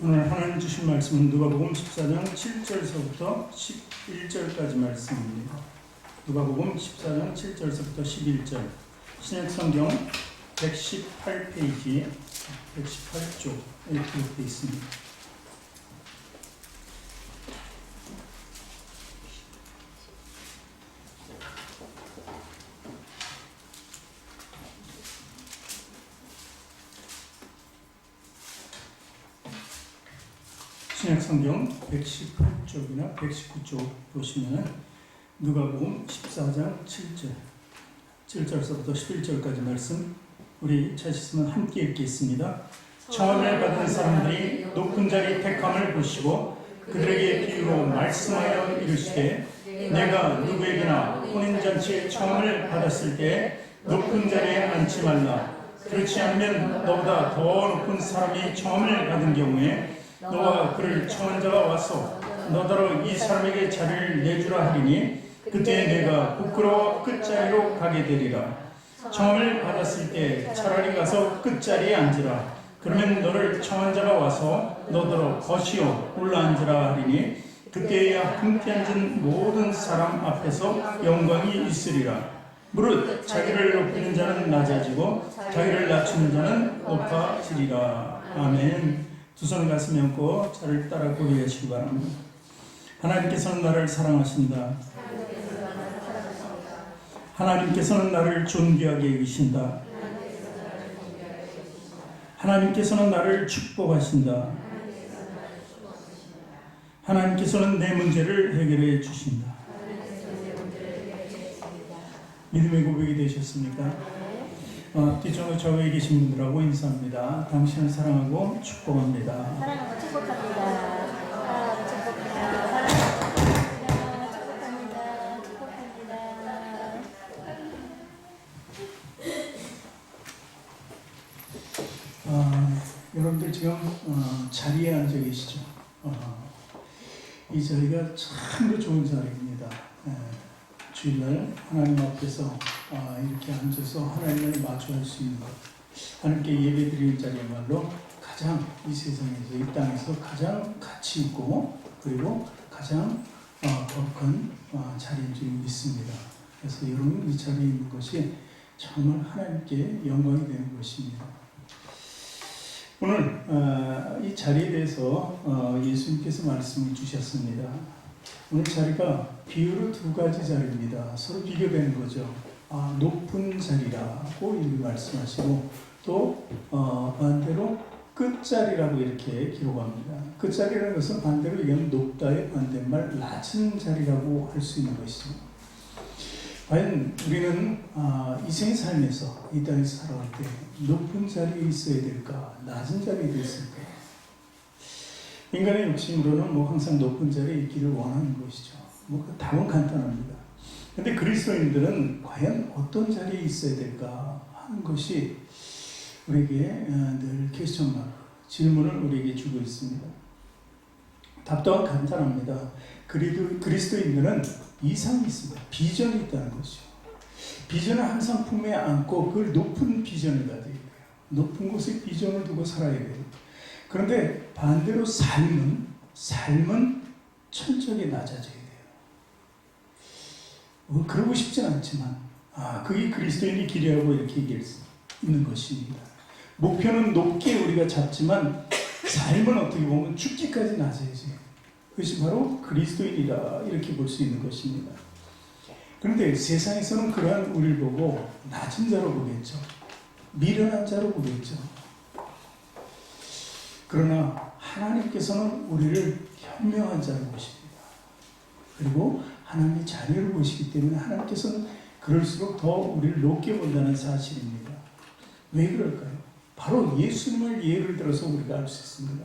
오늘 하나님 주신 말씀은 누가복음 14장 7절서부터 11절까지 말씀입니다. 누가복음 14장 7절서부터 11절, 신약성경 118페이지 118쪽에 기록되어 있습니다. 신약성경 118쪽이나 119쪽 보시면 누가복음 14장 7절서부터 11절까지 말씀, 우리 찾으시면 함께 읽겠습니다. 청함을 받은 사람들이 높은 자리 택함을 보시고 그들에게 비유로 말씀하여 이르시되, 내가 누구에게나 혼인잔치에 청함을 받았을 때 높은 자리에 앉지 말라. 그렇지 않으면 너보다 더 높은 사람이 청함을 받은 경우에 너와 그를 청한 자가 와서 너더러 이 사람에게 자리를 내주라 하리니 그때 내가 부끄러워 끝자리로 가게 되리라. 청함을 받았을 때 차라리 가서 끝자리에 앉으라. 그러면 너를 청한 자가 와서 너더러 거시어 올라앉으라 하리니 그때야 함께 앉은 모든 사람 앞에서 영광이 있으리라. 무릇 자기를 높이는 자는 낮아지고 자기를 낮추는 자는 높아지리라. 아멘. 두 손 가슴에 얹고 저를 따라 고백하시기 바랍니다. 하나님께서는 나를 사랑하신다. 하나님께서는 나를 존귀하게 여기신다. 하나님께서는 나를 축복하신다. 하나님께서는 내 문제를 해결해 주신다. 믿음의 고백이 되셨습니까? 뒤쪽으로 저에 계신 분들하고 인사합니다. 당신을 사랑하고 축복합니다. 사랑하고 축복합니다. 사랑하고 축복합니다. 사랑합니다. 축복합니다. 축복합니다. 여러분들 지금 자리에 앉아 계시죠? 이 자리가 참으로 좋은 자리입니다. 주일날 하나님 앞에서 이렇게 앉아서 하나님을 마주할 수 있는 것, 하나님께 예배드리는 자리야말로 가장 이 세상에서, 이 땅에서 가장 가치 있고 그리고 가장 거룩한 자리인 줄 믿습니다. 그래서 여러분 이 자리에 있는 것이 정말 하나님께 영광이 되는 것입니다. 오늘 이 자리에 대해서 예수님께서 말씀을 주셨습니다. 오늘 자리가 비유로 두 가지 자리입니다. 서로 비교되는 거죠. 높은 자리라고 이렇게 말씀하시고 또 반대로 끝자리라고 이렇게 기록합니다. 끝자리라는 것은 반대로 얘기하면 높다의 반대말 낮은 자리라고 할 수 있는 것이죠. 과연 우리는 이생의 삶에서 이 땅에서 살아갈 때 높은 자리에 있어야 될까, 낮은 자리에 있을까? 인간의 욕심으로는 항상 높은 자리에 있기를 원하는 것이죠. 답은 간단합니다. 근데 그리스도인들은 과연 어떤 자리에 있어야 될까 하는 것이 우리에게 늘 퀘스천 마크, 질문을 우리에게 주고 있습니다. 답도 간단합니다. 그리스도인들은 이상이 있습니다. 비전이 있다는 것이죠. 비전을 항상 품에 안고 그걸 높은 비전을 가져야 돼요. 높은 곳에 비전을 두고 살아야 돼요. 그런데 반대로 삶은 천천히 낮아져야 돼요. 그러고 싶진 않지만 그게 그리스도인이 기대하고 이렇게 얘기할 수 있는 것입니다. 목표는 높게 우리가 잡지만 삶은 어떻게 보면 죽기까지 낮아야지. 그것이 바로 그리스도인이다 이렇게 볼 수 있는 것입니다. 그런데 세상에서는 그러한 우리를 보고 낮은 자로 보겠죠. 미련한 자로 보겠죠. 그러나 하나님께서는 우리를 현명한 자로 보십니다. 그리고 하나님의 자녀를 보시기 때문에 하나님께서는 그럴수록 더 우리를 높게 본다는 사실입니다. 왜 그럴까요? 바로 예수님을 예를 들어서 우리가 알 수 있습니다.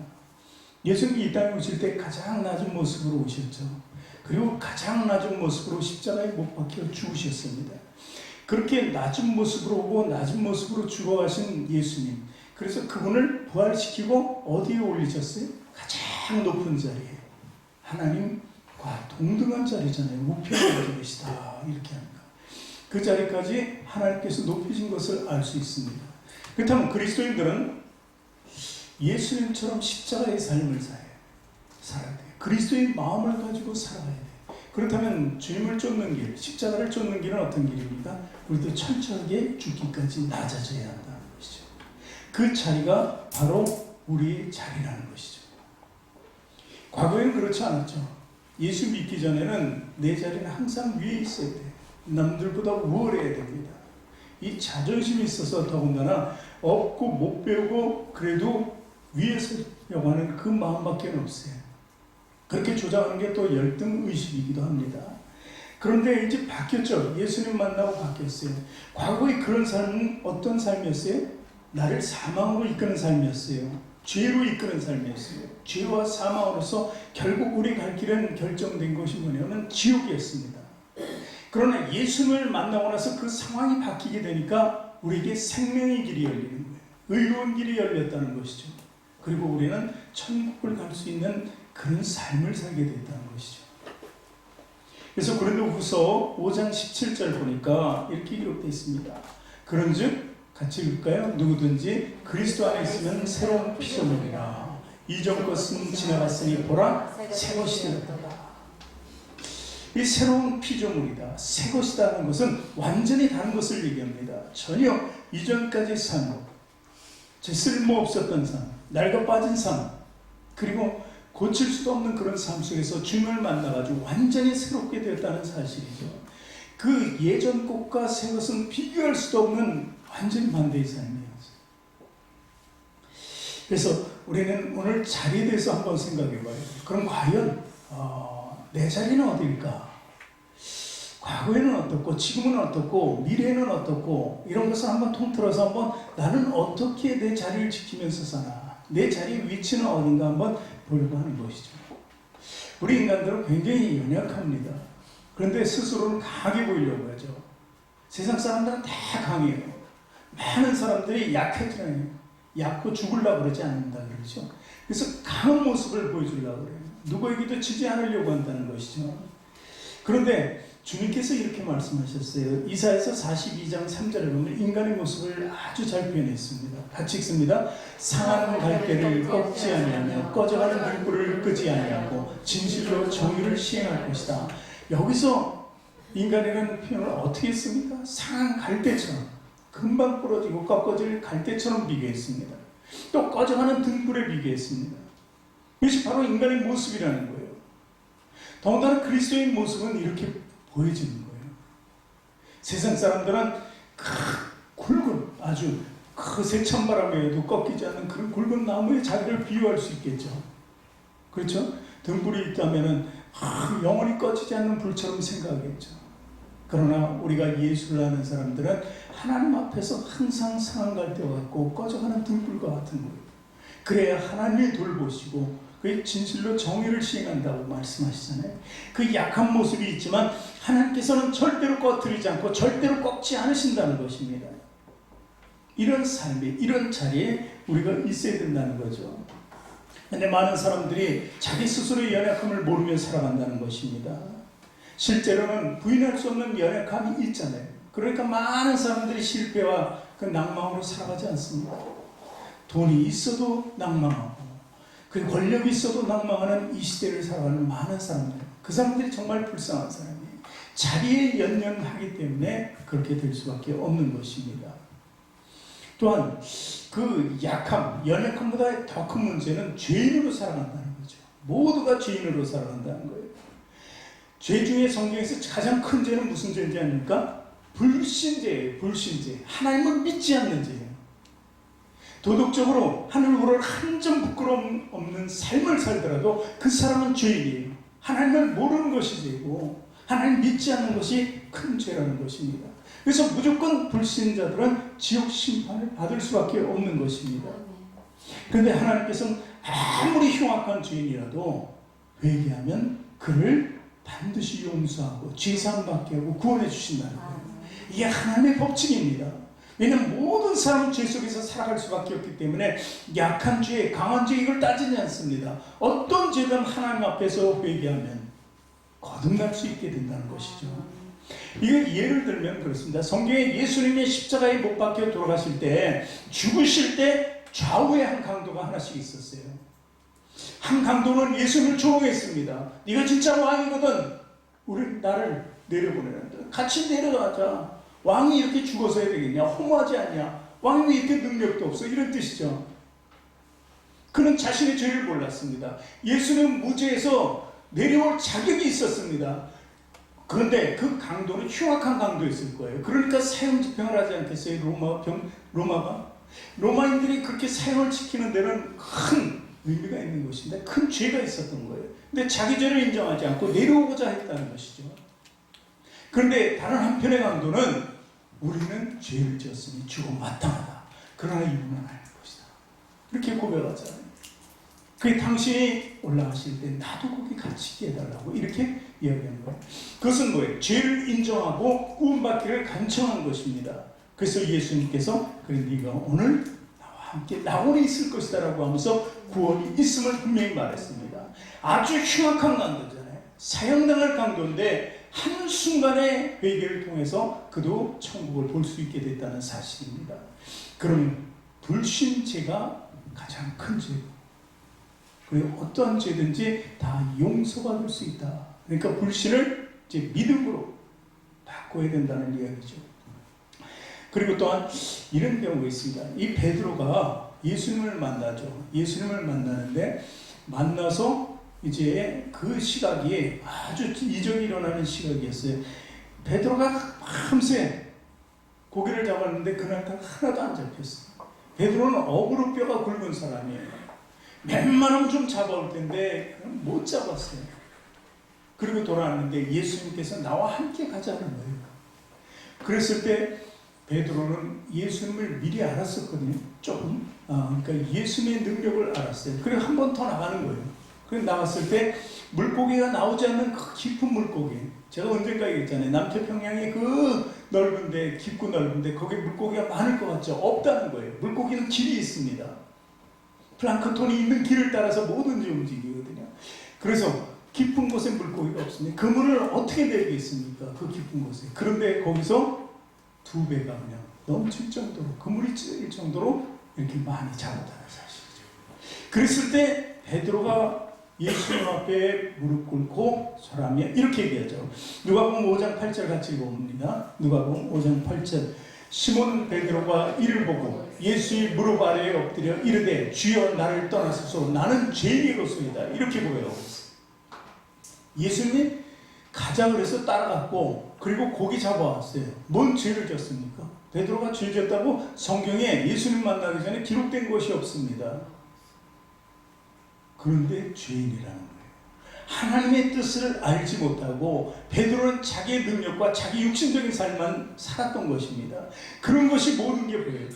예수님이 이 땅에 오실 때 가장 낮은 모습으로 오셨죠. 그리고 가장 낮은 모습으로 십자가에 못 박혀 죽으셨습니다. 그렇게 낮은 모습으로 오고 낮은 모습으로 죽어가신 예수님, 그래서 그분을 부활시키고 어디에 올리셨어요? 가장 높은 자리에. 하나님과 동등한 자리잖아요. 목표를 가지고 계시다 이렇게 합니다. 그 자리까지 하나님께서 높이신 것을 알 수 있습니다. 그렇다면 그리스도인들은 예수님처럼 십자가의 삶을 살아야 돼요. 그리스도의 마음을 가지고 살아가야 돼요. 그렇다면 주님을 쫓는 길, 십자가를 쫓는 길은 어떤 길입니까? 우리도 철저하게 죽기까지 낮아져야 한다는 것이죠. 그 자리가 바로 우리의 자리라는 것이죠. 과거에는 그렇지 않았죠. 예수 믿기 전에는 내 자리는 항상 위에 있어야 돼요. 남들보다 우월해야 됩니다. 이 자존심이 있어서 더군다나 없고 못 배우고 그래도 위에 서려고 하는 그 마음밖에 없어요. 그렇게 조장하는 게 또 열등의식이기도 합니다. 그런데 이제 바뀌었죠. 예수님 만나고 바뀌었어요. 과거에 그런 삶은 어떤 삶이었어요? 나를 사망으로 이끄는 삶이었어요. 죄로 이끄는 삶이었어요. 죄와 사망으로서 결국 우리 갈 길은 결정된 것이 뭐냐면 지옥이었습니다. 그러나 예수님을 만나고 나서 그 상황이 바뀌게 되니까 우리에게 생명의 길이 열리는 거예요. 의로운 길이 열렸다는 것이죠. 그리고 우리는 천국을 갈 수 있는 그런 삶을 살게 됐다는 것이죠. 그래서 고린도후서 5장 17절 보니까 이렇게 기록되어 있습니다. 그런즉 같이 읽을까요? 누구든지 그리스도 안에 있으면 새로운 피조물이라. 이전 것은 지나갔으니 보라 새 것이 되었다. 이 새로운 피조물이다, 새 것이다 하는 것은 완전히 다른 것을 얘기합니다. 전혀 이전까지 산, 제 쓸모없었던 삶, 낡아 빠진 삶, 그리고 고칠 수도 없는 그런 삶 속에서 주님을 만나가지고 완전히 새롭게 되었다는 사실이죠. 그 예전 것과 새 것은 비교할 수도 없는 완전히 반대의 삶이었어요. 그래서 우리는 오늘 자리에 대해서 한번 생각해 봐요. 그럼 과연 내 자리는 어디일까? 과거에는 어떻고 지금은 어떻고 미래는 어떻고 이런 것을 한번 통틀어서 한번 나는 어떻게 내 자리를 지키면서 사나, 내 자리의 위치는 어딘가 한번 보려고 하는 것이죠. 우리 인간들은 굉장히 연약합니다. 그런데 스스로는 강하게 보이려고 하죠. 세상 사람들은 다 강해요. 많은 사람들이 약해져요. 약고 죽으려고 그러지 않는다 그러죠. 그래서 강한 모습을 보여주려고 그래요. 누구에게도 지지 않으려고 한다는 것이죠. 그런데 주님께서 이렇게 말씀하셨어요. 이사야서 42장 3절에 보면 인간의 모습을 아주 잘 표현했습니다. 같이 읽습니다. 상한 갈대를 꺾지 아니하며 꺼져가는 등불을 끄지 아니하고 진실로 정의를 시행할 것이다. 여기서 인간이라는 표현을 어떻게 했습니까? 상한 갈대처럼 금방 부러지고 꺾어질 갈대처럼 비교했습니다. 또 꺼져가는 등불에 비교했습니다. 이것이 바로 인간의 모습이라는 거예요. 더군다나 그리스도의 모습은 이렇게 보여지는 거예요. 세상 사람들은 굵은 아주 그 찬바람에도 꺾이지 않는 그런 굵은 나무에 자기를 비유할 수 있겠죠. 그렇죠? 등불이 있다면 영원히 꺼지지 않는 불처럼 생각하겠죠. 그러나 우리가 예수를 아는 사람들은 하나님 앞에서 항상 상한 갈대와 같고 꺼져가는 등불과 같은 거예요. 그래야 하나님이 돌보시고 그 진실로 정의를 시행한다고 말씀하시잖아요. 그 약한 모습이 있지만 하나님께서는 절대로 꺼뜨리지 않고 절대로 꺾지 않으신다는 것입니다. 이런 삶에, 이런 자리에 우리가 있어야 된다는 거죠. 그런데 많은 사람들이 자기 스스로의 연약함을 모르며 살아간다는 것입니다. 실제로는 부인할 수 없는 연약함이 있잖아요. 그러니까 많은 사람들이 실패와 그 낭망으로 살아가지 않습니다. 돈이 있어도 낭망하고 그 권력이 있어도 낭망하는 이 시대를 살아가는 많은 사람들, 그 사람들이 정말 불쌍한 사람이에요. 자리에 연연하기 때문에 그렇게 될 수밖에 없는 것입니다. 또한 그 약함, 연약함보다 더 큰 문제는 죄인으로 살아간다는 거죠. 모두가 죄인으로 살아간다는 거예요. 죄 중에 성경에서 가장 큰 죄는 무슨 죄인지 아닙니까? 불신죄예요. 불신죄. 하나님을 믿지 않는 죄예요. 도덕적으로 하늘보를 한 점 부끄러움 없는 삶을 살더라도 그 사람은 죄인이에요. 하나님을 모르는 것이 죄고 하나님 믿지 않는 것이 큰 죄라는 것입니다. 그래서 무조건 불신자들은 지옥 심판을 받을 수밖에 없는 것입니다. 그런데 하나님께서는 아무리 흉악한 죄인이라도 회개하면 그를 반드시 용서하고 죄사함 받게 하고 구원해 주신다는 거예요. 이게 하나님의 법칙입니다. 왜냐하면 모든 사람은 죄 속에서 살아갈 수밖에 없기 때문에 약한 죄, 강한 죄 이걸 따지지 않습니다. 어떤 죄든 하나님 앞에서 회개하면 거듭날 수 있게 된다는 것이죠. 이걸 예를 들면 그렇습니다. 성경에 예수님의 십자가에 못 박혀 돌아가실 때, 죽으실 때 좌우에 한 강도가 하나씩 있었어요. 한 강도는 예수님을 조롱했습니다. 네가 진짜 왕이거든. 우리 나를 내려보내는데 같이 내려가자. 왕이 이렇게 죽어서 해야 되겠냐? 허무하지 않냐? 왕이 왜 이렇게 능력도 없어? 이런 뜻이죠. 그는 자신의 죄를 몰랐습니다. 예수는 무죄에서 내려올 자격이 있었습니다. 그런데 그 강도는 흉악한 강도였을 거예요. 그러니까 사형 집행을 하지 않겠어요? 로마가? 로마인들이 그렇게 사형을 지키는 데는 큰 의미가 있는 것인데 큰 죄가 있었던 거예요. 근데 자기 죄를 인정하지 않고 내려오고자 했다는 것이죠. 그런데 다른 한편의 강도는 우리는 죄를 지었으니 죽음 마땅하다. 그러나 이분은 아닐 것이다. 이렇게 고백하잖아요. 그게 당신이 올라가실 때 나도 거기 같이 해달라고 이렇게 이야기하는 거예요. 그것은 뭐예요? 죄를 인정하고 구원받기를 간청한 것입니다. 그래서 예수님께서 그래 네가 오늘 나와 함께 낙원에 있을 것이다 라고 하면서 구원이 있음을 분명히 말했습니다. 아주 흉악한 강도잖아요. 사형당할 강도인데 한순간의 회개를 통해서 그도 천국을 볼 수 있게 됐다는 사실입니다. 그러면 불신죄가 가장 큰 죄고 그리고 어떠한 죄든지 다 용서받을 수 있다. 그러니까 불신을 이제 믿음으로 바꿔야 된다는 이야기죠. 그리고 또한 이런 경우가 있습니다. 이 베드로가 예수님을 만나죠. 예수님을 만나는데 만나서 이제 그 시각이 아주 이적이 일어나는 시각이었어요. 베드로가 밤새 고기를 잡았는데 그날 하나도 안 잡혔어요. 베드로는 어부로 뼈가 굵은 사람이에요. 웬만하면 좀 잡아올 텐데 못 잡았어요. 그리고 돌아왔는데 예수님께서 나와 함께 가자는 거예요. 그랬을 때 베드로는 예수님을 미리 알았었거든요. 조금. 그러니까 예수님의 능력을 알았어요. 그리고 한 번 더 나가는 거예요. 그래서 나갔을 때 물고기가 나오지 않는 그 깊은 물고기. 제가 언젠가 얘기했잖아요. 남태평양이 그 넓은데 깊고 넓은데 거기 물고기가 많을 것 같죠? 없다는 거예요. 물고기는 길이 있습니다. 플랑크톤이 있는 길을 따라서 뭐든지 움직이거든요. 그래서 깊은 곳에 물고기가 없습니다. 그물을 어떻게 내리겠습니까? 그 깊은 곳에. 그런데 거기서 2배가 그냥 넘칠 정도로 그물이 찢어질 정도로 이렇게 많이 잡았다는 사실이죠. 그랬을 때 베드로가 예수님 앞에 무릎 꿇고 설하며 이렇게 얘기하죠. 누가복음 5장 8절 같이 읽어봅니다. 누가복음 5장 8절 시몬 베드로가 이를 보고 예수의 무릎 아래에 엎드려 이르되 주여 나를 떠나소서 나는 죄인이로소이다. 이렇게 고백하고 있어요. 예수님이 가자 그래서 따라갔고 그리고 고기 잡아왔어요. 뭔 죄를 졌습니까? 베드로가 죄 졌다고 성경에 예수님 만나기 전에 기록된 것이 없습니다. 그런데 죄인이라는 거예요. 하나님의 뜻을 알지 못하고 베드로는 자기의 능력과 자기 육신적인 삶만 살았던 것입니다. 그런 것이 모든 게 보여요.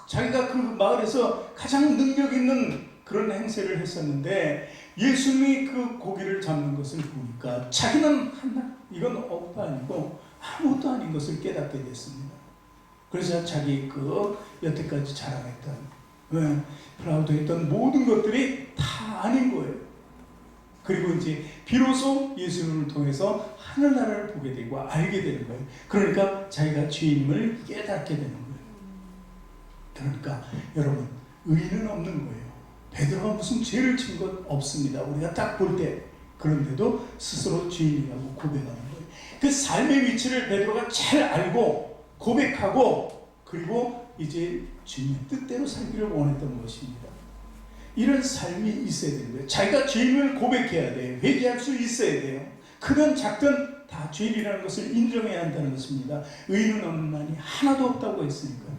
자기가 그 마을에서 가장 능력 있는 그런 행세를 했었는데 예수님이 그 고기를 잡는 것을 보니까 자기는 이건 업도 아니고 아무것도 아닌 것을 깨닫게 됐습니다. 그래서 자기 그 여태까지 자랑했던 프라우드했던 모든 것들이 다 아닌 거예요. 그리고 이제 비로소 예수님을 통해서 하늘나라를 보게 되고 알게 되는 거예요. 그러니까 자기가 죄인임을 깨닫게 되는 거예요. 그러니까 여러분 의인은 없는 거예요. 베드로가 무슨 죄를 진 것 없습니다. 우리가 딱 볼 때. 그런데도 스스로 죄인이라고 고백하는 거예요. 그 삶의 위치를 베드로가 잘 알고 고백하고 그리고 이제 주님의 뜻대로 살기를 원했던 것입니다. 이런 삶이 있어야 되는 거예요. 자기가 죄인을 고백해야 돼요. 회개할 수 있어야 돼요. 크든 작든 다 죄인이라는 것을 인정해야 한다는 것입니다. 의인은 없는 만이 하나도 없다고 했으니까요.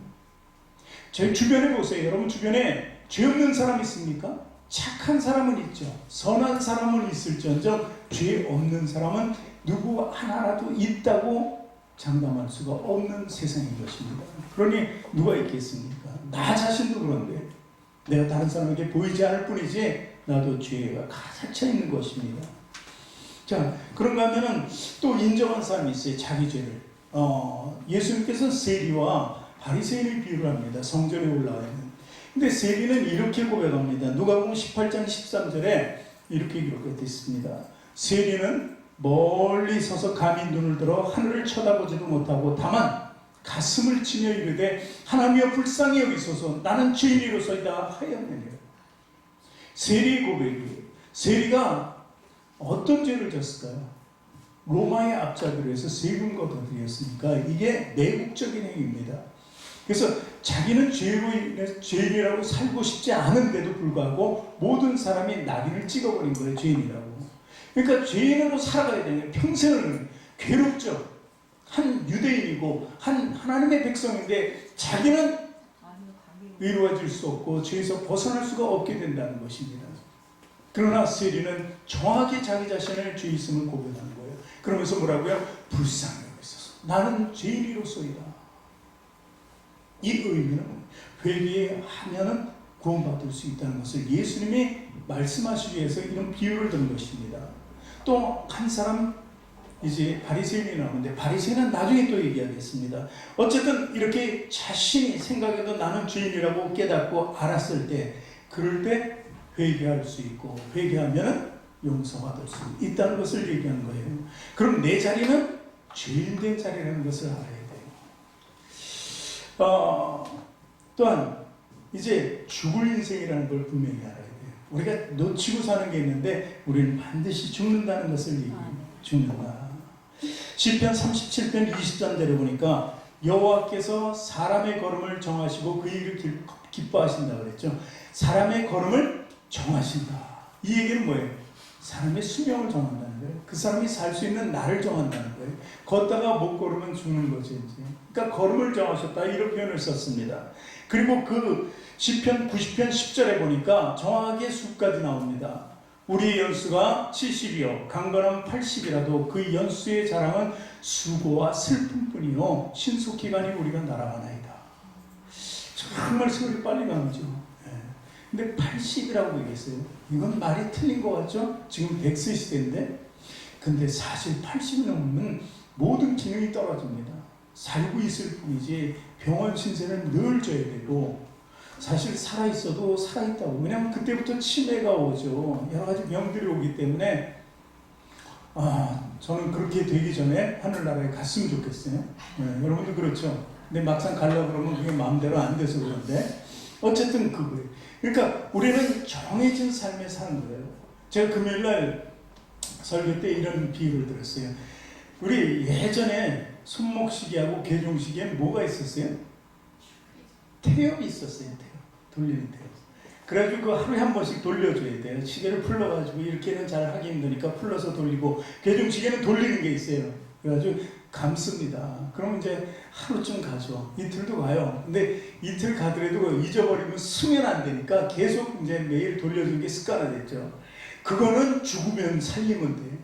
제 주변에 보세요. 여러분 주변에 죄 없는 사람 있습니까? 착한 사람은 있죠. 선한 사람은 있을지언정 죄 없는 사람은 누구 하나라도 있다고 장담할 수가 없는 세상인 것입니다. 그러니 누가 있겠습니까? 나 자신도 그런데 내가 다른 사람에게 보이지 않을 뿐이지 나도 죄가 가득 차 있는 것입니다. 자, 그런가 하면은 또 인정한 사람이 있어요. 자기 죄를. 예수님께서는 세리와 바리새인을 비유를 합니다. 성전에 올라와 있는. 근데 세리는 이렇게 고백합니다. 누가복음 18장 13절에 이렇게 기록되어 있습니다. 세리는 멀리 서서 감히 눈을 들어 하늘을 쳐다보지도 못하고 다만 가슴을 치며 이르되 하나님이여 불쌍히 여기소서 나는 죄인이로소이다 하였느니라. 세리의 고백이에요. 세리가 어떤 죄를 졌을까요? 로마의 앞잡이로 해서 세금과 거두었으니까 이게 내국적인 행위입니다. 그래서 자기는 죄인이라고 살고 싶지 않은데도 불구하고 모든 사람이 낙인을 찍어버린 거예요. 죄인이라고. 그러니까 죄인으로 살아가야 되는 평생을 괴롭죠. 한 유대인이고 한 하나님의 백성인데 자기는 의로워질 수 없고 죄에서 벗어날 수가 없게 된다는 것입니다. 그러나 세리는 정확히 자기 자신을 죄 있음을 고백하는 거예요. 그러면서 뭐라고요? 불쌍히 여기소서 나는 죄인이로소이다. 이 의미는 회개하면은 구원받을 수 있다는 것을 예수님이 말씀하시기 위해서 이런 비유를 든 것입니다. 또 한 사람 이제 바리새인이 나오는데 바리새인은 나중에 또 얘기하겠습니다. 어쨌든 이렇게 자신이 생각해도 나는 죄인이라고 깨닫고 알았을 때 그럴 때 회개할 수 있고 회개하면 용서받을 수 있다는 것을 얘기한 거예요. 그럼 내 자리는 죄인된 자리라는 것을 알아야 돼요. 또한 이제 죽을 인생이라는 걸 분명히 알아야 돼요. 우리가 놓치고 사는 게 있는데 우리는 반드시 죽는다는 것을 얘기해요. 죽는다. 시편 37편 20절 내려보니까 여호와께서 사람의 걸음을 정하시고 그 일을 기뻐하신다고 그랬죠. 사람의 걸음을 정하신다. 이 얘기는 뭐예요? 사람의 수명을 정한다는 거예요. 그 사람이 살 수 있는 날을 정한다는 거예요. 걷다가 못 걸으면 죽는 거죠. 이제. 그러니까 걸음을 정하셨다 이런 표현을 썼습니다. 그리고 그 시편 90편 10절에 보니까 정확하게 수까지 나옵니다. 우리의 연수가 70이요 강건함 80이라도 그 연수의 자랑은 수고와 슬픔뿐이요 신속기간이 우리가 날아가나이다. 정말 세월이 빨리 가죠. 근데 80이라고 얘기했어요. 이건 말이 틀린 것 같죠? 지금 100세 시대인데 근데 사실 80이 넘으면 모든 기능이 떨어집니다. 살고 있을 뿐이지 병원 신세는 늘 져야 되고 사실 살아있어도 살아있다고. 왜냐하면 그때부터 치매가 오죠. 여러 가지 병들이 오기 때문에 저는 그렇게 되기 전에 하늘나라에 갔으면 좋겠어요. 여러분도 그렇죠. 근데 막상 가려고 그러면 그게 마음대로 안 돼서 그런데 어쨌든 그거예요. 그러니까 우리는 정해진 삶에 사는 거예요. 제가 금요일날 설교 때 이런 비유를 들었어요. 우리 예전에 손목시계하고 계종시계에 뭐가 있었어요? 태엽이 있었어요. 태엽. 돌리는 태엽. 그래가지고 그 하루에 한 번씩 돌려줘야 돼요. 시계를 풀러가지고 이렇게는 잘 하기 힘드니까 풀러서 돌리고 계종시계는 돌리는 게 있어요. 그래가지고 감습니다. 그럼 이제 하루쯤 가죠. 이틀도 가요. 근데 이틀 가더라도 잊어버리면 쓰면 안 되니까 계속 이제 매일 돌려주는 게 습관화됐죠. 그거는 죽으면 살리면 돼.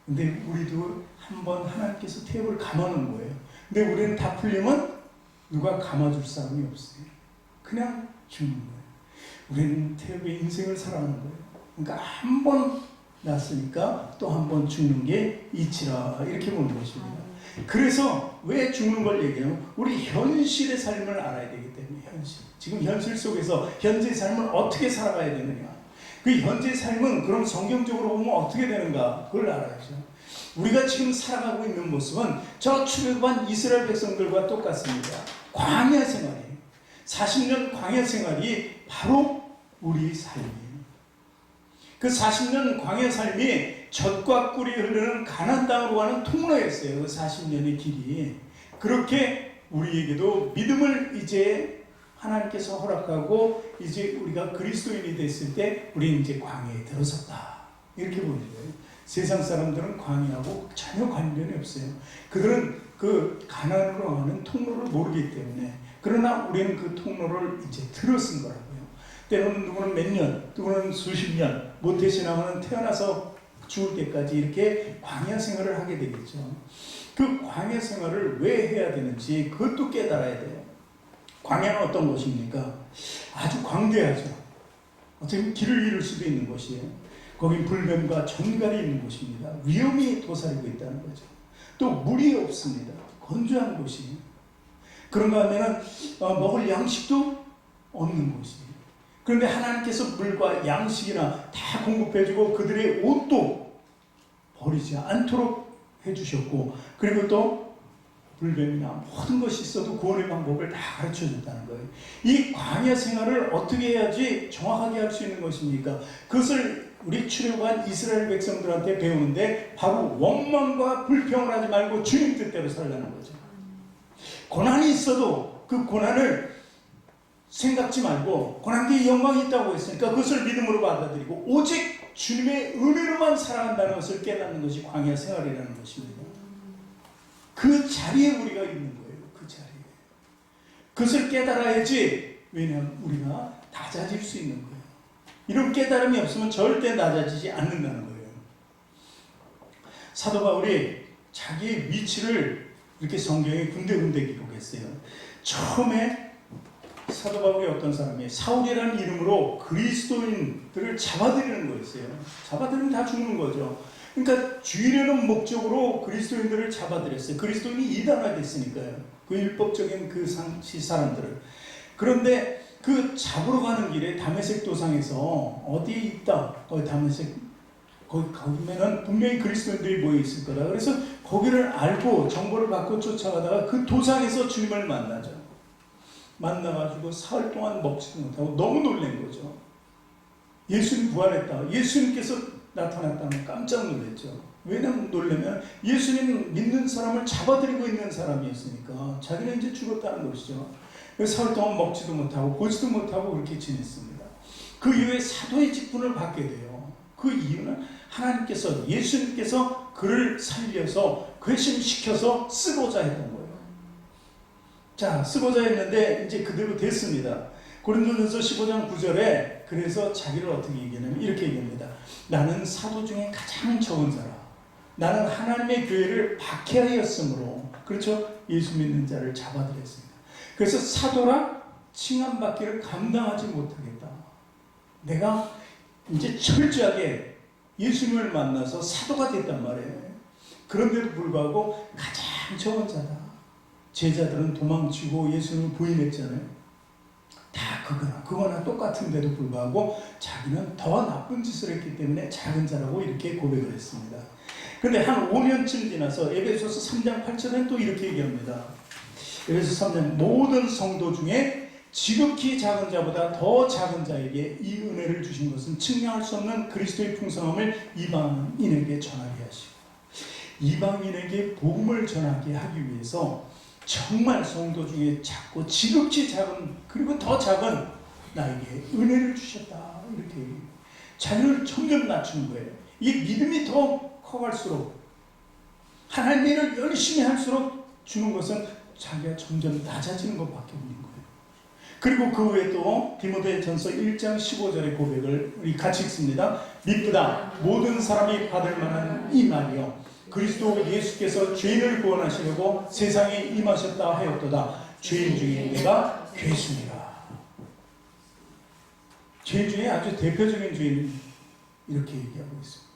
근데 우리도 한번 하나님께서 태엽을 감아놓은 거예요. 근데 우리는 다 풀리면 누가 감아줄 사람이 없어요. 그냥 죽는 거예요. 우리는 태엽의 인생을 살아가는 거예요. 그러니까 한 번 났으니까 또 한 번 죽는 게 이치라 이렇게 보는 것입니다. 그래서 왜 죽는 걸 얘기해요? 우리 현실의 삶을 알아야 되기 때문에 현실. 지금 현실 속에서 현재의 삶을 어떻게 살아가야 되느냐. 그 현재의 삶은 그럼 성경적으로 보면 어떻게 되는가 그걸 알아야죠. 우리가 지금 살아가고 있는 모습은 저 출애굽한 이스라엘 백성들과 똑같습니다. 광야 생활이에요. 40년 광야 생활이 바로 우리의 삶이에요. 그 40년 광야 삶이 젖과 꿀이 흐르는 가나안 땅으로 가는 통로였어요. 그 40년의 길이. 그렇게 우리에게도 믿음을 이제 하나님께서 허락하고 이제 우리가 그리스도인이 됐을 때 우리는 이제 광야에 들어섰다. 이렇게 보는 거예요. 세상 사람들은 광야하고 전혀 관련이 없어요. 그들은 그 가나안으로 가는 통로를 모르기 때문에. 그러나 우리는 그 통로를 이제 들어선 거라고요. 때로는 누구는 몇 년, 누구는 수십 년, 모태신앙은 태어나서 죽을 때까지 이렇게 광야 생활을 하게 되겠죠. 그 광야 생활을 왜 해야 되는지 그것도 깨달아야 돼요. 광야는 어떤 곳입니까? 아주 광대하죠. 어떻게 길을 잃을 수도 있는 곳이에요. 거긴 불뱀과 전갈이 있는 곳입니다. 위험이 도사리고 있다는 거죠. 또 물이 없습니다. 건조한 곳이에요. 그런가 하면 먹을 양식도 없는 곳이에요. 그런데 하나님께서 물과 양식이나 다 공급해주고 그들의 옷도 버리지 않도록 해주셨고 그리고 또 불뱀이나 모든 것이 있어도 구원의 방법을 다 가르쳐 줬다는 거예요. 이 광야 생활을 어떻게 해야지 정확하게 할 수 있는 것입니까? 그것을 우리 출애굽한 이스라엘 백성들한테 배우는데 바로 원망과 불평을 하지 말고 주님 뜻대로 살라는 거죠. 고난이 있어도 그 고난을 생각지 말고 고난 뒤에 영광이 있다고 했으니까 그것을 믿음으로 받아들이고 오직 주님의 은혜로만 살아간다는 것을 깨닫는 것이 광야 생활이라는 것입니다. 그 자리에 우리가 있는 거예요. 그 자리에. 그것을 깨달아야지. 왜냐하면 우리가 낮아질 수 있는 거예요. 이런 깨달음이 없으면 절대 낮아지지 않는다는 거예요. 사도 바울이 자기의 위치를 이렇게 성경에 군데군데 기록했어요. 처음에 사도 바울이 어떤 사람이에요? 사울이라는 이름으로 그리스도인들을 잡아들이는 거였어요. 잡아들이면 다 죽는 거죠. 그러니까 죽이려는 목적으로 그리스도인들을 잡아들였어요. 그리스도인이 이단화됐으니까요. 그 율법적인 그 상시 사람들을. 그런데 그 잡으러 가는 길에 다메섹 도상에서 어디에 있다. 거기 다메섹 거기 가면은 분명히 그리스도인들이 모여 있을 거다. 그래서 거기를 알고 정보를 받고 쫓아가다가 그 도상에서 주님을 만나죠. 만나가지고 사흘 동안 먹지도 못하고 너무 놀란 거죠. 예수님 부활했다. 예수님께서 나타났다면 깜짝 놀랐죠. 왜냐면 놀라면 예수님 믿는 사람을 잡아들이고 있는 사람이었으니까 자기는 이제 죽었다는 것이죠. 그래서 사흘 동안 먹지도 못하고 보지도 못하고 그렇게 지냈습니다. 그 이후에 사도의 직분을 받게 돼요. 그 이유는 하나님께서 예수님께서 그를 살려서 괘씸시켜서 쓰고자 했던 거예요. 자, 쓰고자 했는데 이제 그대로 됐습니다. 고린도전서 15장 9절에 그래서 자기를 어떻게 얘기하냐면 이렇게 얘기합니다. 나는 사도 중에 가장 적은 사람. 나는 하나님의 교회를 박해하였으므로 그렇죠? 예수 믿는 자를 잡아들였습니다. 그래서 사도라 칭함받기를 감당하지 못하겠다. 내가 이제 철저하게 예수님을 만나서 사도가 됐단 말이에요. 그런데도 불구하고 가장 적은 자다. 제자들은 도망치고 예수님을 부인했잖아요. 다 그거나 똑같은데도 불구하고 자기는 더 나쁜 짓을 했기 때문에 작은 자라고 이렇게 고백을 했습니다. 그런데 한 5년쯤 지나서 에베소서 3장 8절엔 또 이렇게 얘기합니다. 에베소서 3장 모든 성도 중에 지극히 작은 자보다 더 작은 자에게 이 은혜를 주신 것은 측량할 수 없는 그리스도의 풍성함을 이방인에게 전하게 하시고 이방인에게 복음을 전하게 하기 위해서 정말 성도 중에 작고 지극히 작은 그리고 더 작은 나에게 은혜를 주셨다. 이렇게 자기를 점점 낮추는 거예요. 이 믿음이 더 커갈수록 하나님의 일을 열심히 할수록 주는 것은 자기가 점점 낮아지는 것밖에 없는 거예요. 그리고 그 후에 또 디모데전서 1장 15절의 고백을 우리 같이 읽습니다. 믿보다 모든 사람이 받을 만한 이 말이요 그리스도 예수께서 죄인을 구원하시려고 세상에 임하셨다 하였도다. 죄인 중에 내가 괴수니라. 죄인 중에 아주 대표적인 죄인 이렇게 얘기하고 있습니다.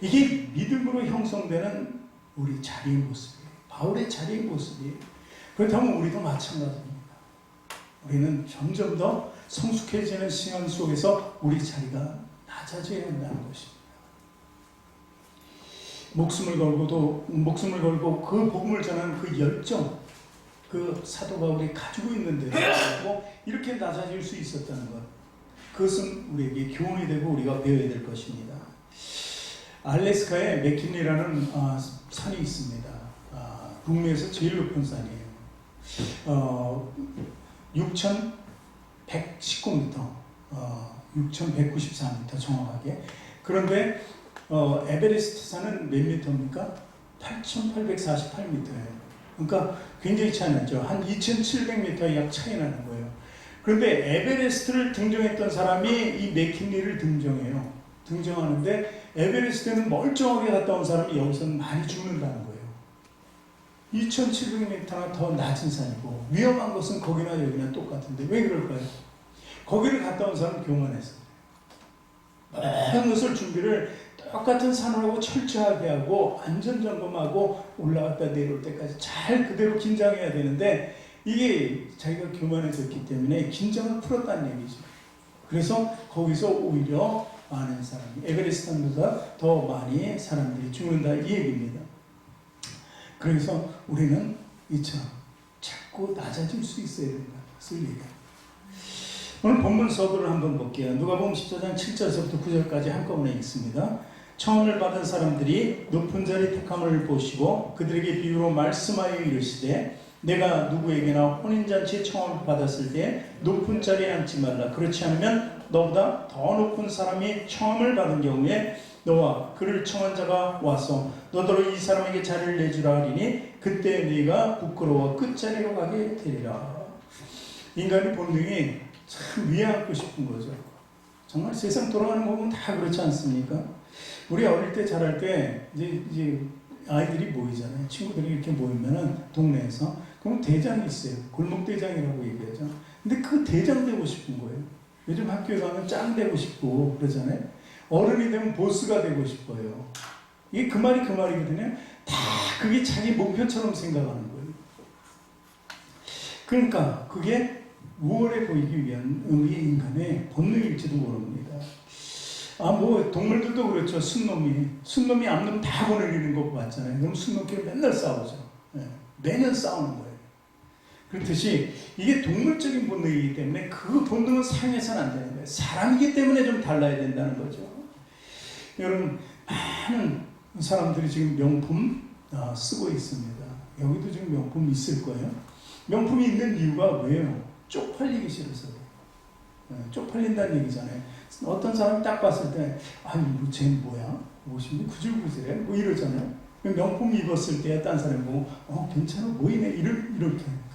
이게 믿음으로 형성되는 우리 자리의 모습이에요. 바울의 자리의 모습이에요. 그렇다면 우리도 마찬가지입니다. 우리는 점점 더 성숙해지는 시간 속에서 우리 자리가 낮아져야 한다는 것입니다. 목숨을 걸고 그 복음을 전하는 그 열정, 그 사도 바울이 가지고 있는데도 이렇게 낮아질 수 있었다는 것, 그것은 우리에게 교훈이 되고 우리가 배워야 될 것입니다. 알래스카에 맥킨리라는 산이 있습니다. 북미에서 제일 높은 산이에요. 6,119m, 6,194m 정확하게. 그런데 에베레스트 산은 몇 미터입니까? 8,848m예요. 그러니까 굉장히 차이 나죠. 한 2,700m 약 차이 나는 거예요. 그런데 에베레스트를 등정했던 사람이 이 맥킨리를 등정해요. 등정하는데 에베레스트는 멀쩡하게 갔다 온 사람이 여기서는 많이 죽는다는 거예요. 2,700m나 더 낮은 산이고 위험한 것은 거기나 여기나 똑같은데 왜 그럴까요? 거기를 갔다 온 사람은 교만했어요. 모든 것을 준비를 똑같은 산하고 철저하게 하고 안전점검하고 올라갔다 내려올 때까지 잘 그대로 긴장해야 되는데 이게 자기가 교만해졌기 때문에 긴장을 풀었다는 얘기죠. 그래서 거기서 오히려 많은 사람이 에베레스트보다 더 많이 사람들이 죽는다 이 얘기입니다. 그래서 우리는 이처럼 자꾸 낮아질 수 있어야 된다. 쓸리가. 오늘 본문 서두를 한번 볼게요. 누가복음 14장 7절에서부터 9절까지 한꺼번에 읽습니다. 청혼을 받은 사람들이 높은 자리 택함을 보시고 그들에게 비유로 말씀하여 이르시되 내가 누구에게나 혼인잔치에 청혼을 받았을 때 높은 자리에 앉지 말라. 그렇지 않으면 너보다 더 높은 사람이 청혼을 받은 경우에 너와 그를 청한 자가 와서 너더러 이 사람에게 자리를 내주라 하리니 그때 네가 부끄러워 끝자리로 가게 되리라. 인간의 본능이 참 위안하고 싶은 거죠. 정말 세상 돌아가는 거 보면 다 그렇지 않습니까? 우리 어릴 때 자랄 때 이제 아이들이 모이잖아요. 친구들이 이렇게 모이면은 동네에서 그럼 대장이 있어요. 골목 대장이라고 얘기하죠. 근데 그 대장 되고 싶은 거예요. 요즘 학교에 가면 짱 되고 싶고 그러잖아요. 어른이 되면 보스가 되고 싶어요. 이게 그 말이 그 말이거든요. 다 그게 자기 목표처럼 생각하는 거예요. 그러니까 그게 우월해 보이기 위한 우리 인간의 본능일지도 모릅니다. 뭐 동물들도 그렇죠. 순놈이 앞놈 다 보내리는 거 봤잖아요. 그럼 순놈끼리 맨날 싸우죠. 매년 싸우는 거예요. 그렇듯이 이게 동물적인 본능이기 때문에 그 본능은 상해서는 안 되는 거예요. 사람이기 때문에 좀 달라야 된다는 거죠. 여러분, 많은 사람들이 지금 명품 쓰고 있습니다. 여기도 지금 명품 있을 거예요. 명품이 있는 이유가 왜요? 쪽팔리기 싫어서. 쪽팔린다는 얘기잖아요. 어떤 사람이 딱 봤을 때 아니 뭐 쟤는 뭐야? 옷이 구질구질해? 뭐 이러잖아요. 명품 입었을 때 딴 사람이 보고 괜찮아 보이네 이렇게 하니까.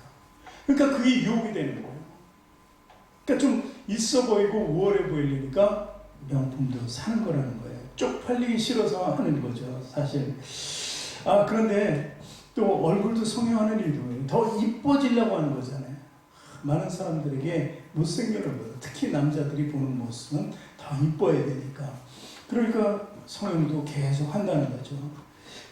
그러니까 그게 유혹이 되는 거예요. 그러니까 좀 있어 보이고 우월해 보이려니까 명품도 사는 거라는 거예요. 쪽팔리기 싫어서 하는 거죠, 사실. 그런데 또 얼굴도 성형하는 이유도 더 이뻐지려고 하는 거잖아요. 많은 사람들에게 못생겨는 거예요. 특히 남자들이 보는 모습은 더 이뻐야 되니까. 그러니까 성형도 계속 한다는 거죠.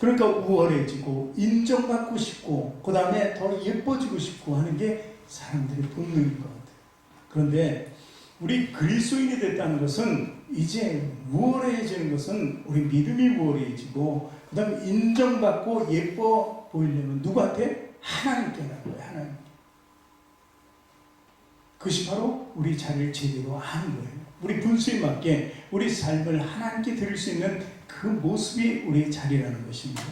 그러니까 우월해지고 인정받고 싶고 그 다음에 더 예뻐지고 싶고 하는 게 사람들의 본능인 것 같아요. 그런데 우리 그리스도인이 됐다는 것은 이제 우월해지는 것은 우리 믿음이 우월해지고 그 다음에 인정받고 예뻐 보이려면 누구한테? 하나님께 가는 거예요. 하나님. 그것이 바로 우리 자리를 제대로 아는 거예요. 우리 분수에 맞게 우리 삶을 하나님께 드릴 수 있는 그 모습이 우리의 자리라는 것입니다.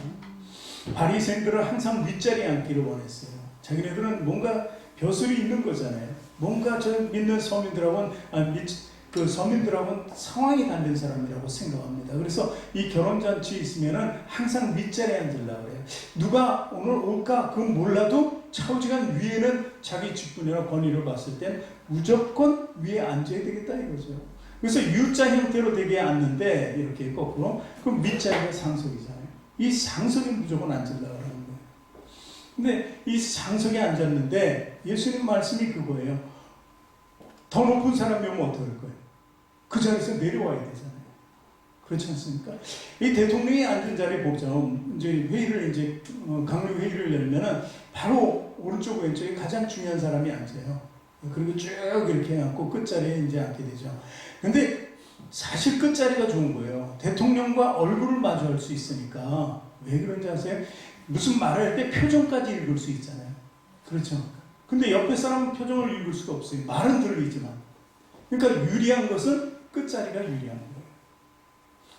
바리새인들은 항상 윗자리에 앉기를 원했어요. 자기네들은 뭔가 벼슬이 있는 거잖아요. 뭔가 저 믿는 서민들하고는 그 서민들하고는 상황이 다른 사람이라고 생각합니다. 그래서 이 결혼잔치에 있으면은 항상 윗자리에 앉으려고 그래요. 누가 오늘 올까? 그건 몰라도 차오지간 위에는 자기 직분이나 권위를 봤을 땐 무조건 위에 앉아야 되겠다 이거죠. 그래서 U자 형태로 되게 앉는데 이렇게 거꾸로 그럼 밑자리가 상석이잖아요. 이 상석에 무조건 앉으려고 하는 거예요. 근데 이 상석에 앉았는데 예수님 말씀이 그거예요. 더 높은 사람이 오면 어떡할 거예요? 그 자리에서 내려와야 되잖아요. 그렇지 않습니까? 이 대통령이 앉은 자리에 보죠. 이제 회의를 강력 회의를 열면은 바로 오른쪽 왼쪽에 가장 중요한 사람이 앉아요. 그리고 쭉 이렇게 앉고 끝자리에 이제 앉게 되죠. 근데 사실 끝자리가 좋은 거예요. 대통령과 얼굴을 마주할 수 있으니까. 왜 그런지 아세요? 무슨 말을 할 때 표정까지 읽을 수 있잖아요. 그렇죠? 근데 옆에 사람은 표정을 읽을 수가 없어요. 말은 들리지만. 그러니까 유리한 것은 끝자리가 유리한 거예요.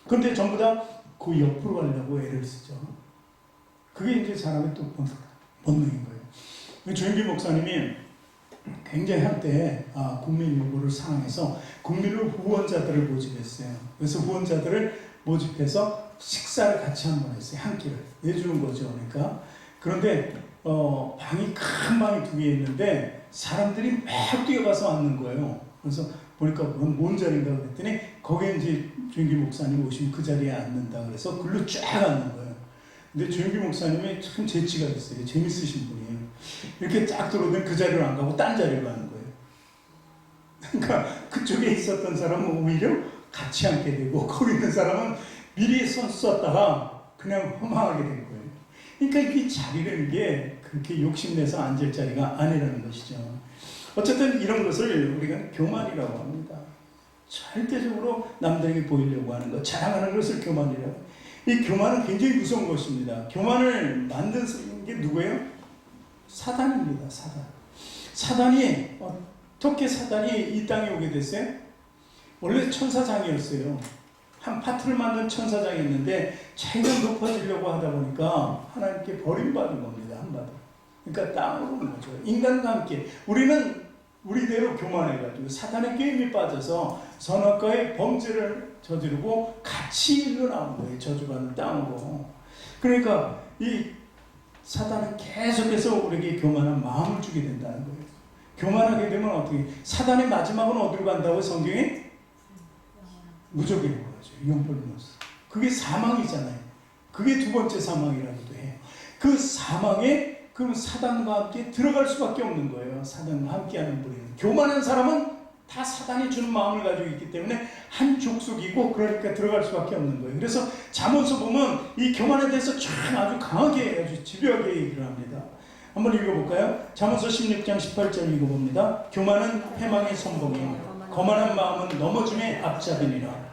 그런데 전부 다 그 옆으로 가려고 애를 쓰죠. 그게 이제 사람의 또 본능인 거예요. 조영기 목사님이 굉장히 한때 국민일보를 사랑해서 국민을 후원자들을 모집했어요. 그래서 후원자들을 모집해서 식사를 같이 한번 했어요. 한 끼를 내주는 거죠. 그러니까 그런데 방이 큰 방이 2개 있는데 사람들이 막 뛰어가서 앉는 거예요. 그래서 보니까 그건 뭔 자리인가 그랬더니 거기에 이제 조영기 목사님 오시면 그 자리에 앉는다 그래서 글로 쫙 앉는 거예요. 근데 조영기 목사님이 참 재치가 있어요. 재밌으신 분이에요. 이렇게 쫙 들어오면 그 자리로 안 가고 딴 자리로 가는 거예요. 그러니까 그쪽에 있었던 사람은 오히려 같이 앉게 되고 거기 있는 사람은 미리 썼다가 그냥 허망하게 된 거예요. 그러니까 이 자리라는 게 그렇게 욕심내서 앉을 자리가 아니라는 것이죠. 어쨌든 이런 것을 우리가 교만이라고 합니다. 절대적으로 남들에게 보이려고 하는 것, 자랑하는 것을 교만이라고. 이 교만은 굉장히 무서운 것입니다. 교만을 만든 게 누구예요? 사단입니다. 사단이 어떻게 사단이 이 땅에 오게 됐어요? 원래 천사장이었어요. 한 파트를 만든 천사장이었는데 자기가 높아지려고 하다 보니까 하나님께 버림받은 겁니다. 한마디로. 그러니까 땅으로 온 거죠. 인간과 함께. 우리는 우리대로 교만해가지고 사탄의 게임에 빠져서 선악과의 범죄를 저지르고 같이 일로 나온 거예요. 저주받는 땅으로. 그러니까 이 사단은 계속해서 우리에게 교만한 마음을 주게 된다는 거예요. 교만하게 되면 어떻게? 사단의 마지막은 어디로 간다고 성경에? 무적의 거죠. 영벌로서. 그게 사망이잖아요. 그게 두 번째 사망이라고도 해요. 그 사망에 그 사단과 함께 들어갈 수밖에 없는 거예요. 사단과 함께하는 무리는. 교만한 사람은 다 사단이 주는 마음을 가지고 있기 때문에 한 족속이고 그러니까 들어갈 수밖에 없는 거예요. 그래서 잠언서 보면 이 교만에 대해서 아주 강하게 아주 집요하게 얘기를 합니다. 한번 읽어볼까요? 잠언서 16장 18절 읽어봅니다. 교만은 패망의 선봉이요 거만한 마음은 넘어짐의 앞잡이니라.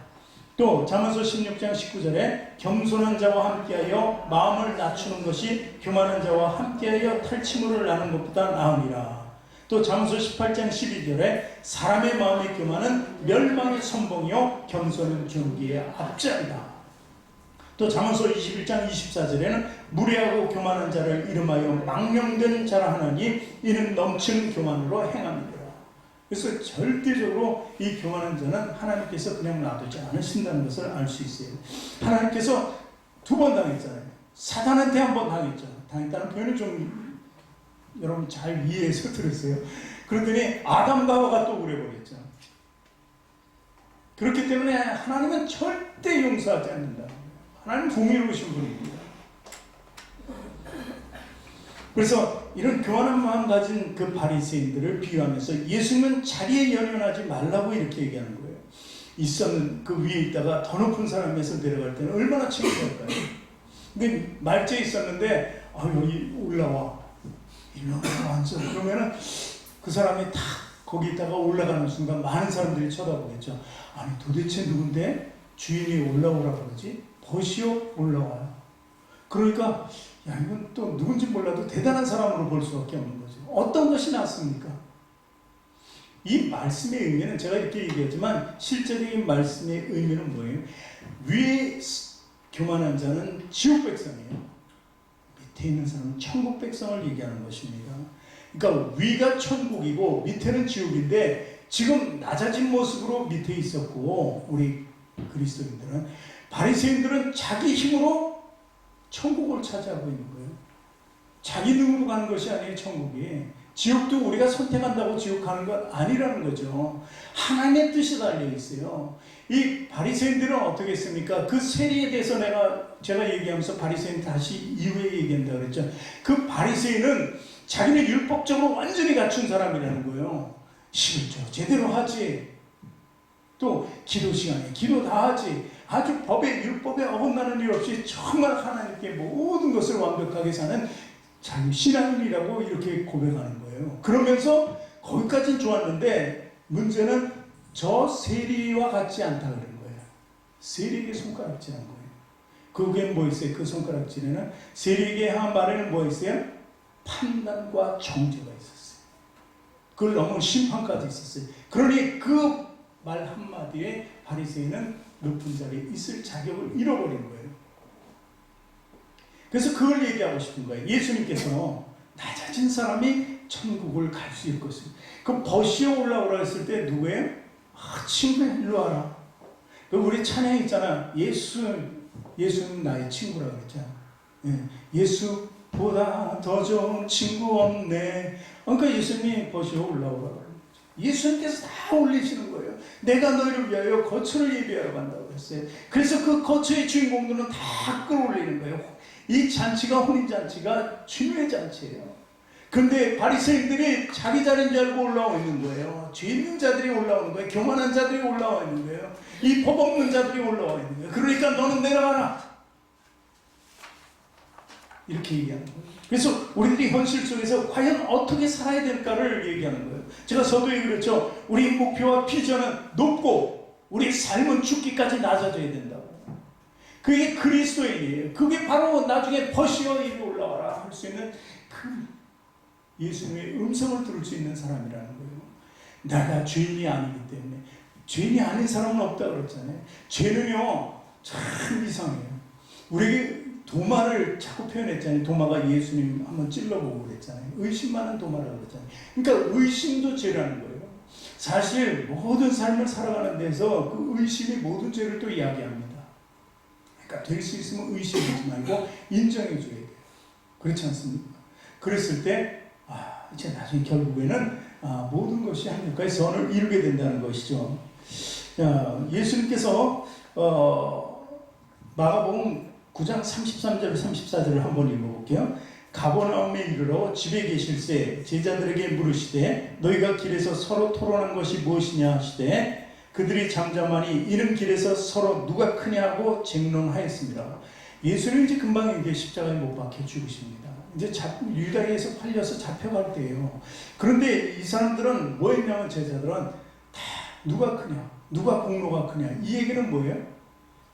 또 잠언서 16장 19절에 겸손한 자와 함께하여 마음을 낮추는 것이 교만한 자와 함께하여 탈취물을 나는 것보다 나으니라. 또 잠언서 18장 12절에 사람의 마음의 교만은 멸망의 선봉이요 겸손은 존귀의 앞자리다. 또 잠언서 21장 24절에는 무례하고 교만한 자를 이름하여 망령된 자라 하나니 이는 넘치는 교만으로 행함이라. 그래서 절대적으로 이 교만한 자는 하나님께서 그냥 놔두지 않으신다는 것을 알 수 있어요. 하나님께서 두 번 당했잖아요. 사단한테 한 번 당했죠. 당했다는 표현을 좀 여러분 잘 이해해서 들으세요. 그러더니 아담과 하와가 또 그래버렸죠. 그렇기 때문에 하나님은 절대 용서하지 않는다. 하나님 공의로우신 분입니다. 그래서 이런 교만한 마음 가진 그 바리새인들을 비유하면서 예수님은 자리에 연연하지 말라고 이렇게 얘기하는 거예요. 있었는 그 위에 있다가 더 높은 사람에서 내려갈 때는 얼마나 창피할까요? 근데 말째 있었는데 여기 올라와 일로 앉아. 그러면은 그 사람이 탁 거기 있다가 올라가는 순간 많은 사람들이 쳐다보겠죠. 아니 도대체 누군데 주인이 올라오라 그러지? 보시오 올라와요. 그러니까 야 이건 또 누군지 몰라도 대단한 사람으로 볼 수밖에 없는 거죠. 어떤 것이 낫습니까? 이 말씀의 의미는 제가 이렇게 얘기하지만 실제적인 말씀의 의미는 뭐예요? 위에 교만한 자는 지옥 백성이에요. 밑에 있는 사람은 천국 백성을 얘기하는 것입니다. 그러니까 위가 천국이고 밑에는 지옥인데 지금 낮아진 모습으로 밑에 있었고 우리 그리스도인들은 바리새인들은 자기 힘으로 천국을 차지하고 있는 거예요. 자기 능으로 가는 것이 아니에요. 천국이. 지옥도 우리가 선택한다고 지옥 가는 건 아니라는 거죠. 하나님의 뜻이 달려 있어요. 이 바리새인들은 어떻게 했습니까? 그 세리에 대해서 제가 얘기하면서 바리새인 다시 이후에 얘기한다고 그랬죠. 그 바리새인은 자기는 율법적으로 완전히 갖춘 사람이라는 거예요. 11조 제대로 하지. 또 기도 시간에 기도 다 하지. 아주 법에 율법에 어긋나는 일 없이 정말 하나님께 모든 것을 완벽하게 사는 자기 신앙인이라고 이렇게 고백하는 거예요. 그러면서 거기까지는 좋았는데 문제는 저 세리와 같지 않다 그런 거예요. 세리에게 손가락질한 거예요. 그게 뭐 있어요? 그 손가락질에는 세리에게 한 말에는 뭐 있어요? 판단과 정죄가 있었어요. 그걸 넘은 심판까지 있었어요. 그러니 그 말 한마디에 바리새인은 높은 자리에 있을 자격을 잃어버린 거예요. 그래서 그걸 얘기하고 싶은 거예요. 예수님께서 낮아진 사람이 천국을 갈 수 있을 것을. 그 버시에 올라오라 했을 때 누구예요? 친구야 일로 와라. 우리 찬양이 있잖아. 예수는 나의 친구라고 그랬잖아. 예수보다 더 좋은 친구 없네. 그러니까 예수님이 버시에 올라오라. 예수님께서 다 올리시는 거예요. 내가 너희를 위하여 거처를 예비하러 간다고 했어요. 그래서 그 거처의 주인공들은 다 끌어올리는 거예요. 이 잔치가 혼인잔치가 주님의 잔치예요. 그런데 바리새인들이 자기 자리인 줄 알고 올라와 있는 거예요. 죄 있는 자들이 올라오는 거예요. 교만한 자들이 올라와 있는 거예요. 이 법 없는 자들이 올라와 있는 거예요. 그러니까 너는 내려가라. 이렇게 얘기하는 거예요. 그래서 우리들이 현실 속에서 과연 어떻게 살아야 될까를 얘기하는 거예요. 제가 서두에 그랬죠. 우리 목표와 비전은 높고 우리 삶은 죽기까지 낮아져야 된다고. 그게 그리스도인이에요. 그게 바로 나중에 버시어 이리 올라와라 할 수 있는 그 예수님의 음성을 들을 수 있는 사람이라는 거예요. 내가 죄인이 아니기 때문에. 죄인이 아닌 사람은 없다 그랬잖아요. 죄는요 참 이상해요. 우리에게 도마를 자꾸 표현했잖아요. 도마가 예수님 한번 찔러보고 그랬잖아요. 의심 많은 도마라고 그랬잖아요. 그러니까 의심도 죄라는 거예요. 사실 모든 삶을 살아가는 데서 그 의심이 모든 죄를 또 이야기합니다. 그러니까 될 수 있으면 의심하지 말고 인정해 줘야 돼요. 그렇지 않습니까? 그랬을 때 이제 나중에 결국에는 모든 것이 하나님과의 선을 이루게 된다는 것이죠. 예수님께서 마가복음 9장 33절 34절을 한번 읽어볼게요. 가버나움에 이르러 집에 계실새 제자들에게 물으시되 너희가 길에서 서로 토론한 것이 무엇이냐 하시되 그들이 잠잠하니 이는 길에서 서로 누가 크냐고 쟁론하였습니다. 예수님 이제 금방 이제 십자가에 못 박혀 죽으십니다. 이제 유다에서 팔려서 잡혀갈 때예요. 그런데 이 사람들은 뭐 했냐면 제자들은 다 누가 크냐, 누가 공로가 크냐 이 얘기는 뭐예요?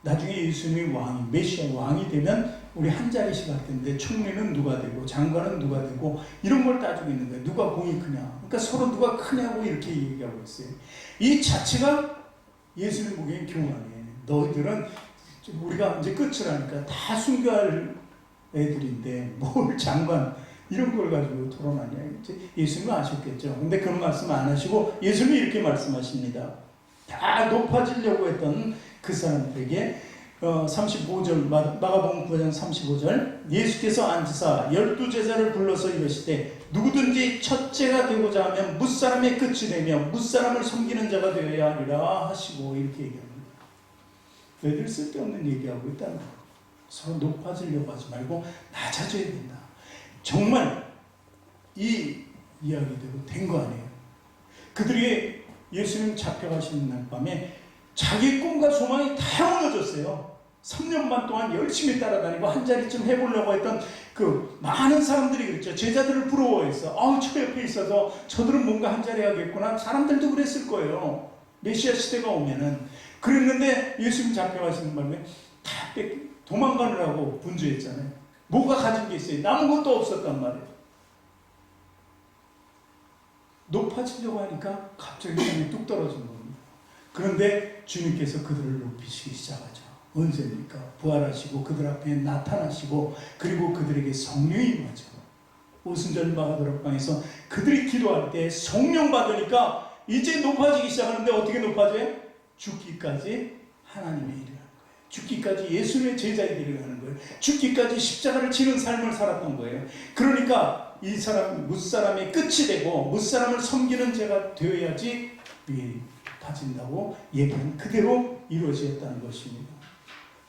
나중에 예수님이 왕이 메시아 왕이 되면 우리 한 자리씩 할 텐데 총리는 누가 되고 장관은 누가 되고 이런 걸 따지고 있는 거예요. 누가 공이 크냐. 그러니까 서로 누가 크냐고 이렇게 얘기하고 있어요. 이 자체가 예수님 보기엔 교만이에요. 너희들은 우리가 이제 끝을 하니까 다 순교할 애들인데 뭘 장관 이런 걸 가지고 토론하냐. 예수님은 아셨겠죠. 근데 그런 말씀 안 하시고 예수님이 이렇게 말씀하십니다. 다 높아지려고 했던 그 사람들에게 35절 마가복음 9장 35절 예수께서 앉으사 12제자를 불러서 이르시되 누구든지 첫째가 되고자 하면 뭇사람의 끝이 되며 뭇사람을 섬기는 자가 되어야 하리라 하시고 이렇게 얘기합니다. 왜들 쓸데없는 얘기하고 있다는 거예요. 서로 높아지려고 하지 말고 낮아져야 된다. 정말 이 이야기대로 된 거 아니에요. 그들이 예수님 잡혀가시는 날 밤에 자기 꿈과 소망이 다 무너졌어요. 3년 반 동안 열심히 따라다니고 한 자리쯤 해보려고 했던 그 많은 사람들이 그랬죠. 제자들을 부러워했어. 저 옆에 있어서 저들은 뭔가 한 자리 하겠구나. 사람들도 그랬을 거예요. 메시아 시대가 오면은. 그랬는데 예수님 잡혀가시는 바람에 다 도망가느라고 분주했잖아요. 뭐가 가진 게 있어요? 남은 것도 없었단 말이에요. 높아지려고 하니까 갑자기 땅이 뚝 떨어진 겁니다. 그런데 주님께서 그들을 높이시기 시작하죠. 언제입니까? 부활하시고 그들 앞에 나타나시고 그리고 그들에게 성령이 임하죠. 오순절 마가다락방에서 그들이 기도할 때 성령 받으니까 이제 높아지기 시작하는데 어떻게 높아져요? 죽기까지 하나님의 일을 하는 거예요. 죽기까지 예수님의 제자의 일을 하는 거예요. 죽기까지 십자가를 지는 삶을 살았던 거예요. 그러니까 이 사람 뭇사람의 끝이 되고 뭇사람을 섬기는 자가 되어야지 위에 다진다고 얘기는 그대로 이루어졌다는 것입니다.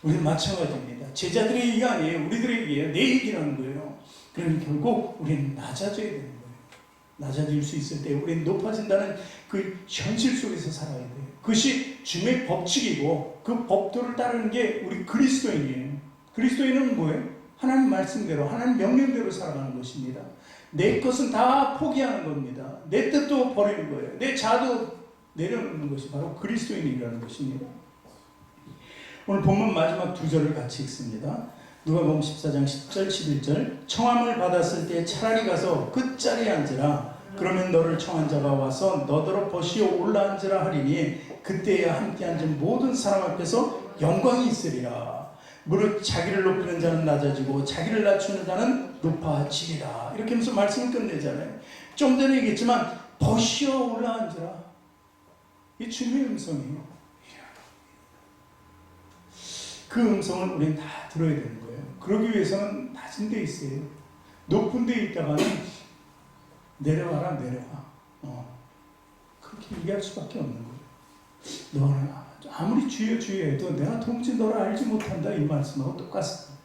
우리는 마찬가지입니다. 제자들의 얘기가 아니에요. 우리들의 얘기예요. 내 얘기라는 거예요. 그러면 결국 우리는 낮아져야 되는 거예요. 낮아질 수 있을 때 우리는 높아진다는 그 현실 속에서 살아야 돼요. 그것이 주님의 법칙이고 그 법도를 따르는 게 우리 그리스도인이에요. 그리스도인은 뭐예요? 하나님 말씀대로 하나님 명령대로 살아가는 것입니다. 내 것은 다 포기하는 겁니다. 내 뜻도 버리는 거예요. 내 자도 내려놓는 것이 바로 그리스도인이라는 것입니다. 오늘 본문 마지막 두 절을 같이 읽습니다. 누가복음 14장 10절 11절 청함을 받았을 때 차라리 가서 끝자리에 앉으라. 그러면 너를 청한 자가 와서 너더러 버시어 올라앉으라 하리니 그때야 함께 앉은 모든 사람 앞에서 영광이 있으리라. 무릇 자기를 높이는 자는 낮아지고 자기를 낮추는 자는 높아지리라. 이렇게 하면서 말씀을 끝내잖아요. 좀 전에 얘기했지만 버시어 올라앉으라. 이 주님의 음성이에요. 그 음성을 우리는 다 들어야 되는 거예요. 그러기 위해서는 낮은 데 있어요. 높은 데 있다가는 내려와라 내려와. 그렇게 얘기할 수밖에 없는 거예요. 너는 아무리 주여 주여 해도 내가 도무지 너를 알지 못한다 이 말씀하고 똑같습니다.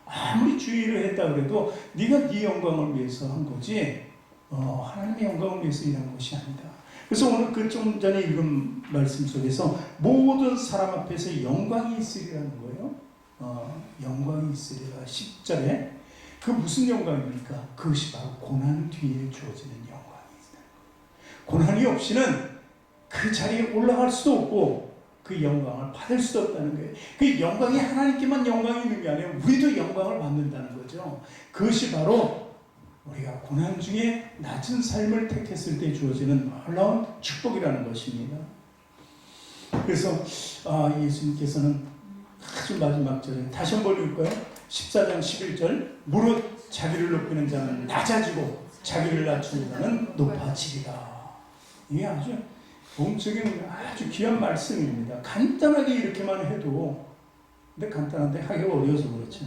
아무리 주의를 했다 그래도 네가 네 영광을 위해서 한 거지 하나님의 영광을 위해서 일한 것이 아니다. 그래서 오늘 그 좀 전에 읽은 말씀 속에서 모든 사람 앞에서 영광이 있으리라는 거예요. 영광이 있으리라 10절에 그 무슨 영광입니까? 그것이 바로 고난 뒤에 주어지는 영광이 있다. 고난이 없이는 그 자리에 올라갈 수도 없고 그 영광을 받을 수도 없다는 거예요. 그 영광이 하나님께만 영광이 있는 게 아니라 우리도 영광을 받는다는 거죠. 그것이 바로 우리가 고난 중에 낮은 삶을 택했을 때 주어지는 놀라운 축복이라는 것입니다. 그래서 예수님께서는 아주 마지막 절에 다시 한번 읽을까요? 14장 11절 무릇 자기를 높이는 자는 낮아지고 자기를 낮추는 자는 높아지리라. 이게 아주 공적인 아주 귀한 말씀입니다. 간단하게 이렇게만 해도, 근데 간단한데 하기가 어려워서 그렇죠.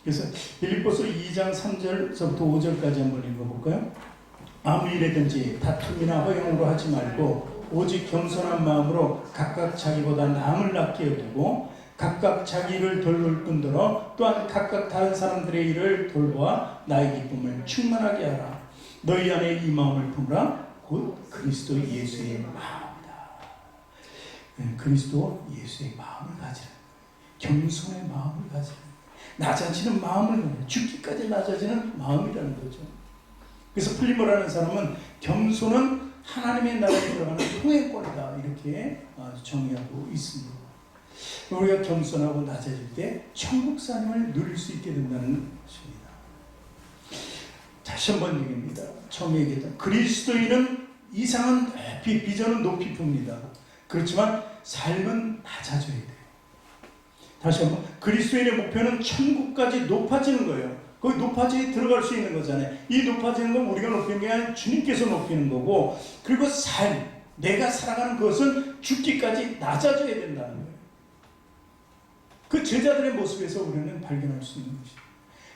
그래서 빌립보서 2장 3절부터 5절까지 한번 읽어볼까요? 아무 일에든지 다툼이나 허용으로 하지 말고 오직 겸손한 마음으로 각각 자기보다 남을 낫게 여기고 각각 자기 일을 돌볼 뿐더러 또한 각각 다른 사람들의 일을 돌보아 나의 기쁨을 충만하게 하라. 너희 안에 이 마음을 품으라. 곧 그리스도 예수의 마음이다. 그리스도 예수의 마음을 가지라. 겸손의 마음을 가지라. 낮아지는 마음을 가지라. 죽기까지 낮아지는 마음이라는 거죠. 그래서 플리모라는 사람은 겸손은 하나님의 나라에 들어가는 통행권이다, 이렇게 정의하고 있습니다. 우리가 겸손하고 낮아질 때 천국 삶을 누릴 수 있게 된다는 것입니다. 다시 한번 얘기합니다. 처음에 얘기했던 그리스도인은 이상은 높이, 비전은 높이 풉니다. 그렇지만 삶은 낮아져야 돼요. 다시 한번 그리스도인의 목표는 천국까지 높아지는 거예요. 거기 높아지게 들어갈 수 있는 거잖아요. 이 높아지는 건 우리가 높이는 게 아니라 주님께서 높이는 거고, 그리고 삶, 내가 살아가는 그것은 죽기까지 낮아져야 된다는 거예요. 그 제자들의 모습에서 우리는 발견할 수 있는 것입니다.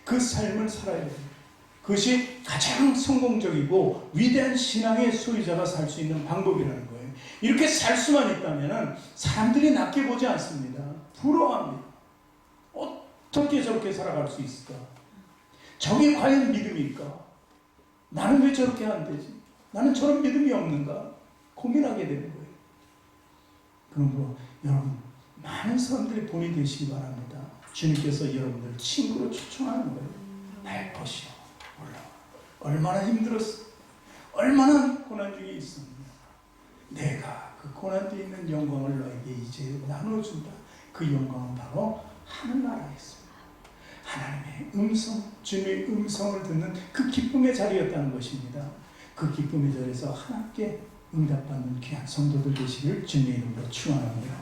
그 삶을 살아야 돼요. 그것이 가장 성공적이고 위대한 신앙의 소유자가 살 수 있는 방법이라는 거예요. 이렇게 살 수만 있다면 사람들이 낮게 보지 않습니다. 부러워합니다. 어떻게 저렇게 살아갈 수 있을까? 저게 과연 믿음일까? 나는 왜 저렇게 안 되지? 나는 저런 믿음이 없는가? 고민하게 되는 거예요. 그러므로 여러분, 많은 사람들이 본이 되시기 바랍니다. 주님께서 여러분들을 친구로 초청하는 거예요. 날 보시오. 몰라. 얼마나 힘들었어. 얼마나 고난 중에 있습니다. 내가 그 고난 뒤에 있는 영광을 너에게 이제 나눠준다. 그 영광은 바로 하늘나라였습니다. 하나님의 음성, 주님의 음성을 듣는 그 기쁨의 자리였다는 것입니다. 그 기쁨의 자리에서 하나님께 응답받는 귀한 성도들 되시길 주님의 이름으로 축원합니다.